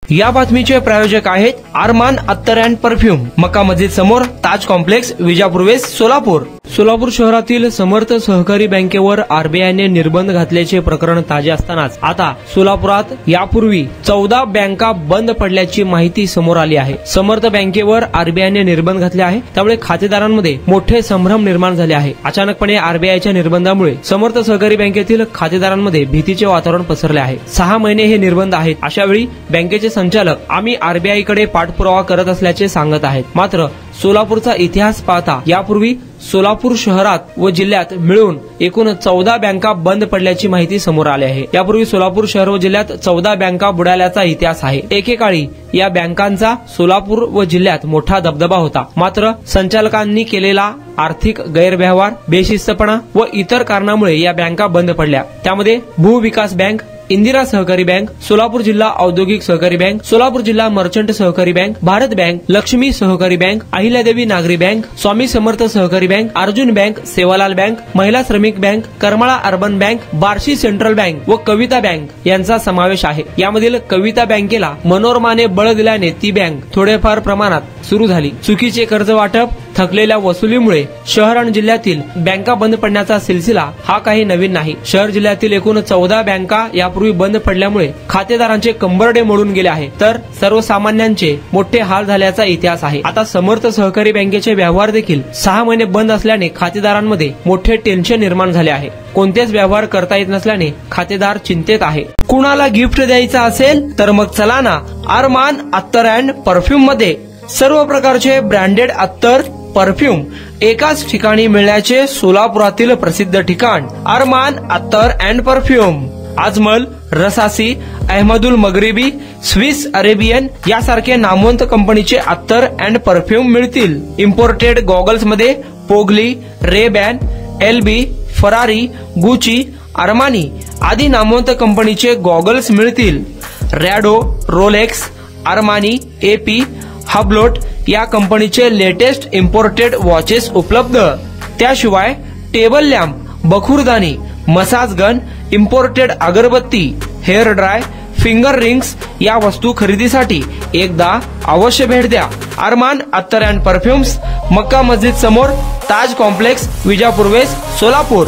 या बातमीचे प्रायोजक आहेत अरमान अत्तर अँड परफ्यूम, मक्का मस्जिद समोर, ताज कॉम्प्लेक्स, विजापूर वेस्ट, सोलापूर। सोलापूर शहरातील समर्थ सहकारी बँकेवर आरबीआयने निर्बंध घातल्याचे प्रकरण ताजे असतानाच आता सोलापुरात यापूर्वी 14 बँका बंद पडल्याची माहिती समोर आली आहे। समर्थ बँकेवर आरबीआयने निर्बंध घातले आहे, त्यामुळे खातेदारांमध्ये मोठे संभ्रम निर्माण झाले आहे। अचानकपणे आरबीआयच्या निर्बंधामुळे समर्थ सहकारी बँकेतील खातेदारांमध्ये भीतीचे वातावरण पसरले आहे। 6 महिने हे निर्बंध आहेत, अशावेळी बँकेचे संचालक आम्ही आरबीआयकडे पाठपुरावा करत असल्याचे सांगत आहेत। मात्र सोलापूरचा इतिहास पाहता यापूर्वी सोलापूर शहरात व जिल्ह्यात मिळून एकूण 14 बँका बंद पडल्याची माहिती समोर आली आहे। यापूर्वी सोलापूर शहर व जिल्ह्यात 14 बँका बुडाल्याचा इतिहास आहे। एकेकाळी या बँकांचा सोलापूर व जिल्ह्यात मोठा दबदबा होता, मात्र संचालकांनी केलेला आर्थिक गैरव्यवहार, बेशिस्तपणा व इतर कारणामुळे या बँका बंद पडल्या। त्यामध्ये भूविकास बँक, इंदिरा सहकारी बँक, सोलापूर जिल्हा औद्योगिक सहकारी बँक, सोलापूर जिल्हा मर्चंट सहकारी बँक, भारत बँक, लक्ष्मी सहकारी बँक, अहिल्यादेवी नागरी बँक, स्वामी समर्थ सहकारी bank, Arjun bank, Sevalal bank, महिला श्रमिक bank, Karmala urban bank, Barshi central bank व कविता बँक यांचा समावेश आहे। यामधील कविता बँकेला मनोरमाने बळ दिल्याने ती बँक थोडेफार प्रमाणात सुरू झाली। चुकीचे कर्ज वाटप, थकलेल्या वसुलीमुळे शहर आणि जिल्ह्यातील बँका बंद पडण्याचा सिलसिला हा काही नवीन नाही। शहर जिल्ह्यातील एकूण 14 बँका यापूर्वी बंद पडल्यामुळे खातेदारांचे कंबरडे मोडून गेले आहे, तर सर्वसामान्यांचे मोठे हाल झाल्याचा इतिहास आहे। आता समर्थ सहकारी बँकेचे व्यवहार देखील 6 महिने बंद असल्याने खातेदारांमध्ये मोठे टेन्शन निर्माण झाले आहे। कोणतेच व्यवहार करता येत नसल्याने खातेदार चिंतेत आहे। कुणाला गिफ्ट द्यायचा असेल तर मग चला ना अरमान अत्तर अँड परफ्यूम मध्ये सर्व प्रकारचे ब्रँडेड अत्तर, परफ्यूम एकाच ठिकाणी मिळण्याचे सोलापुरातील प्रसिद्ध ठिकाण Armaan Attar and perfume. Ajmal, Rasasi, Ahmed al Maghribi, Swiss Arabian यासारखे नामवंत कंपनीचे अत्तर अँड परफ्यूम मिळतील। इम्पोर्टेड गॉगल्स मध्ये पोगली, रेबॅन, एलबी, फरारी, गुची, अरमानी आदी नामवंत कंपनीचे गॉगल्स मिळतील। Rado, Rolex, Armani, AP, Hublot या कंपनीचे लेटेस्ट इम्पोर्टेड वॉचेस उपलब्ध। त्याशिवाय टेबल लॅम्प, बखुरदानी, मसाज गन, इम्पोर्टेड अगरबत्ती, हेअर ड्राय, फिंगर रिंग्स या वस्तू खरेदीसाठी एकदा अवश्य भेट द्या। अरमान अत्तर अँड परफ्यूम्स, मक्का मस्जिद समोर, ताज कॉम्प्लेक्स, विजापूर वेस्ट, सोलापूर।